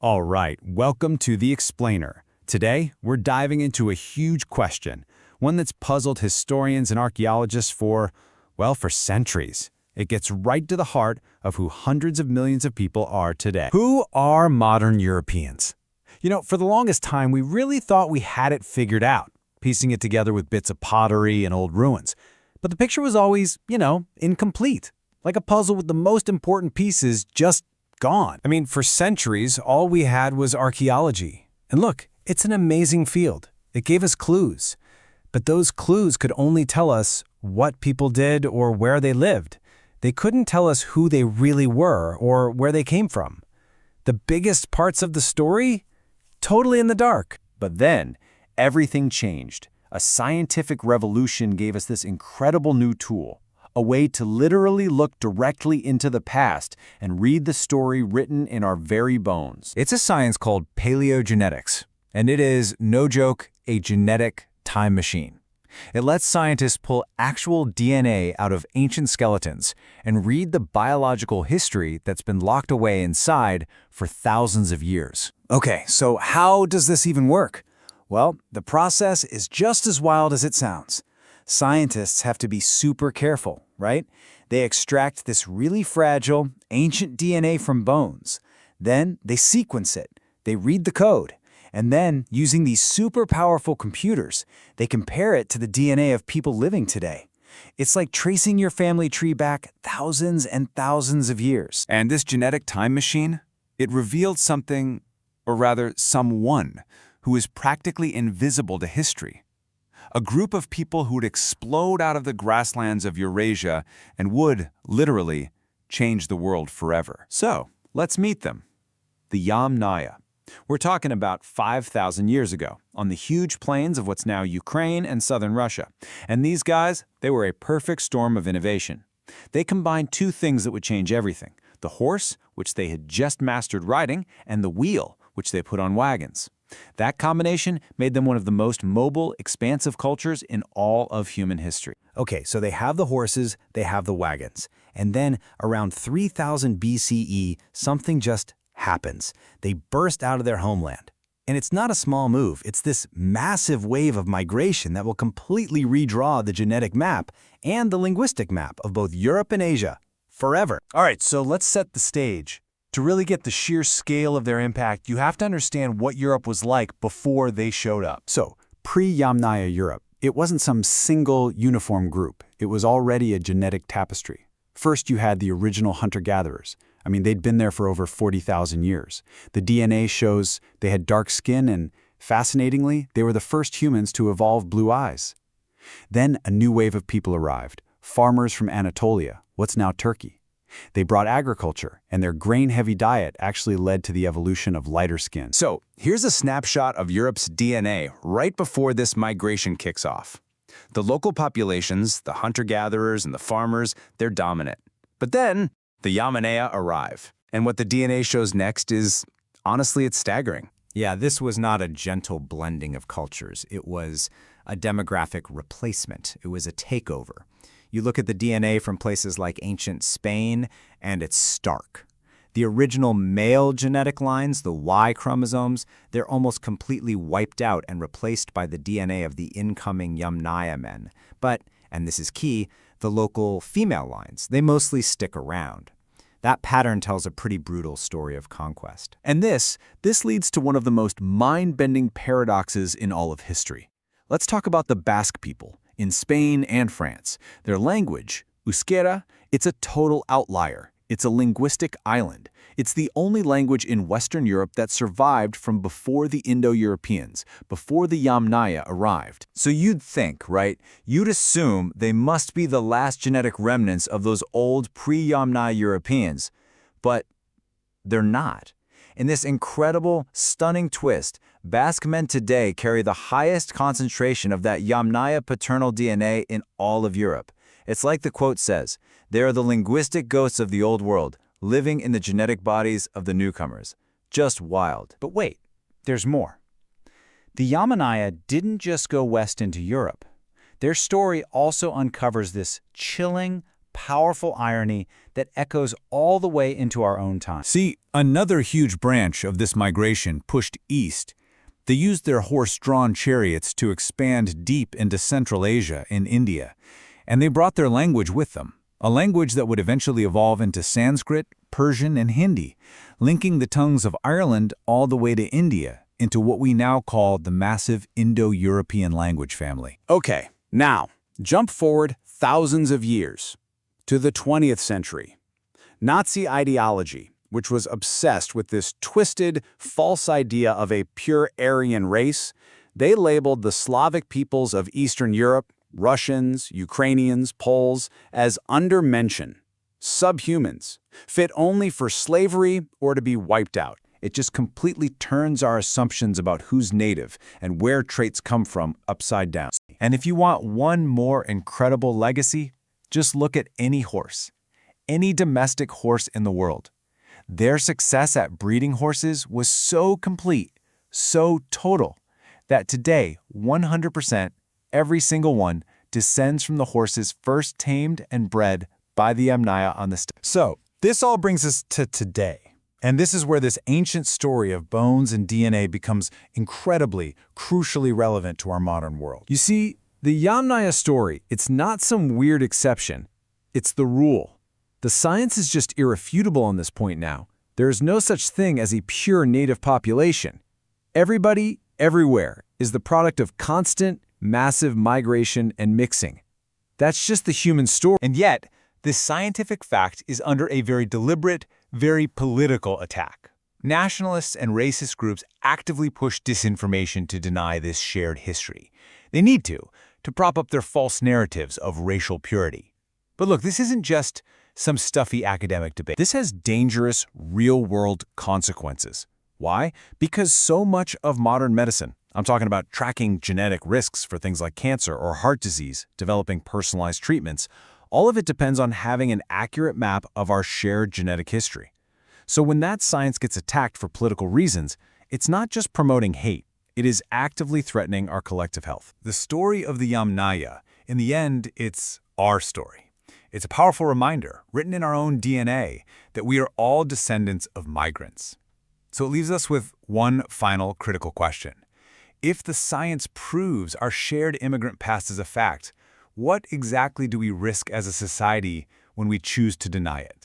All right, welcome to The Explainer. Today, we're diving into a huge question, one that's puzzled historians and archaeologists for centuries. It gets right to the heart of who hundreds of millions of people are today. Who are modern Europeans? For the longest time, we really thought we had it figured out, piecing it together with bits of pottery and old ruins. But the picture was always, incomplete, like a puzzle with the most important pieces just gone. For centuries, all we had was archaeology. And look, it's an amazing field. It gave us clues. But those clues could only tell us what people did or where they lived. They couldn't tell us who they really were or where they came from. The biggest parts of the story? Totally in the dark. But then, everything changed. A scientific revolution gave us this incredible new tool. A way to literally look directly into the past and read the story written in our very bones. It's a science called paleogenetics, and it is, no joke, a genetic time machine. It lets scientists pull actual DNA out of ancient skeletons and read the biological history that's been locked away inside for thousands of years. Okay, so how does this even work? Well, the process is just as wild as it sounds. Scientists have to be super careful, right? They extract this really fragile, ancient DNA from bones. Then they sequence it. They read the code. And then, using these super powerful computers, they compare it to the DNA of people living today. It's like tracing your family tree back thousands and thousands of years. And this genetic time machine, it revealed something, or rather someone, who is practically invisible to history. A group of people who would explode out of the grasslands of Eurasia and would, literally, change the world forever. So, let's meet them. The Yamnaya. We're talking about 5,000 years ago, on the huge plains of what's now Ukraine and southern Russia. And these guys, they were a perfect storm of innovation. They combined two things that would change everything: the horse, which they had just mastered riding, and the wheel, which they put on wagons. That combination made them one of the most mobile, expansive cultures in all of human history. Okay, so they have the horses, they have the wagons. And then, around 3000 BCE, something just happens. They burst out of their homeland. And it's not a small move. It's this massive wave of migration that will completely redraw the genetic map and the linguistic map of both Europe and Asia forever. All right, so let's set the stage. To really get the sheer scale of their impact, you have to understand what Europe was like before they showed up. So, pre-Yamnaya Europe, it wasn't some single uniform group. It was already a genetic tapestry. First, you had the original hunter-gatherers. They'd been there for over 40,000 years. The DNA shows they had dark skin and, fascinatingly, they were the first humans to evolve blue eyes. Then a new wave of people arrived, farmers from Anatolia, what's now Turkey. They brought agriculture, and their grain-heavy diet actually led to the evolution of lighter skin. So, here's a snapshot of Europe's DNA right before this migration kicks off. The local populations, the hunter-gatherers and the farmers, they're dominant. But then, the Yamnaya arrive. And what the DNA shows next is, honestly, it's staggering. Yeah, this was not a gentle blending of cultures. It was a demographic replacement. It was a takeover. You look at the DNA from places like ancient Spain, and it's stark. The original male genetic lines, the Y chromosomes, they're almost completely wiped out and replaced by the DNA of the incoming Yamnaya men. But, and this is key, the local female lines, they mostly stick around. That pattern tells a pretty brutal story of conquest. And this leads to one of the most mind-bending paradoxes in all of history. Let's talk about the Basque people in Spain and France. Their language, Euskera, it's a total outlier. It's a linguistic island. It's the only language in Western Europe that survived from before the Indo-Europeans, before the Yamnaya arrived. So you'd think, right? You'd assume they must be the last genetic remnants of those old pre-Yamnaya Europeans. But they're not. In this incredible, stunning twist, Basque men today carry the highest concentration of that Yamnaya paternal DNA in all of Europe. It's like the quote says, "They are the linguistic ghosts of the old world, living in the genetic bodies of the newcomers." Just wild. But wait, there's more. The Yamnaya didn't just go west into Europe. Their story also uncovers this chilling, powerful irony that echoes all the way into our own time. See, another huge branch of this migration pushed east. They used their horse-drawn chariots to expand deep into Central Asia in India, and they brought their language with them, a language that would eventually evolve into Sanskrit, Persian, and Hindi, linking the tongues of Ireland all the way to India into what we now call the massive Indo-European language family. Okay, now, jump forward thousands of years to the 20th century. Nazi ideology, which was obsessed with this twisted, false idea of a pure Aryan race, they labeled the Slavic peoples of Eastern Europe, Russians, Ukrainians, Poles, as undermention, subhumans, fit only for slavery or to be wiped out. It just completely turns our assumptions about who's native and where traits come from upside down. And if you want one more incredible legacy, just look at any horse, any domestic horse in the world. Their success at breeding horses was so complete, so total, that today, 100%, every single one, descends from the horses first tamed and bred by the Yamnaya on the steppe. So, this all brings us to today. And this is where this ancient story of bones and DNA becomes incredibly, crucially relevant to our modern world. You see, the Yamnaya story, it's not some weird exception. It's the rule. The science is just irrefutable on this point now. There is no such thing as a pure native population. Everybody, everywhere, is the product of constant, massive migration and mixing. That's just the human story. And yet, this scientific fact is under a very deliberate, very political attack. Nationalists and racist groups actively push disinformation to deny this shared history. They need to prop up their false narratives of racial purity. But look, this isn't just some stuffy academic debate. This has dangerous, real-world consequences. Why? Because so much of modern medicine, I'm talking about tracking genetic risks for things like cancer or heart disease, developing personalized treatments, all of it depends on having an accurate map of our shared genetic history. So when that science gets attacked for political reasons, it's not just promoting hate, it is actively threatening our collective health. The story of the Yamnaya, in the end, it's our story. It's a powerful reminder, written in our own DNA, that we are all descendants of migrants. So it leaves us with one final critical question. If the science proves our shared immigrant past is a fact, what exactly do we risk as a society when we choose to deny it?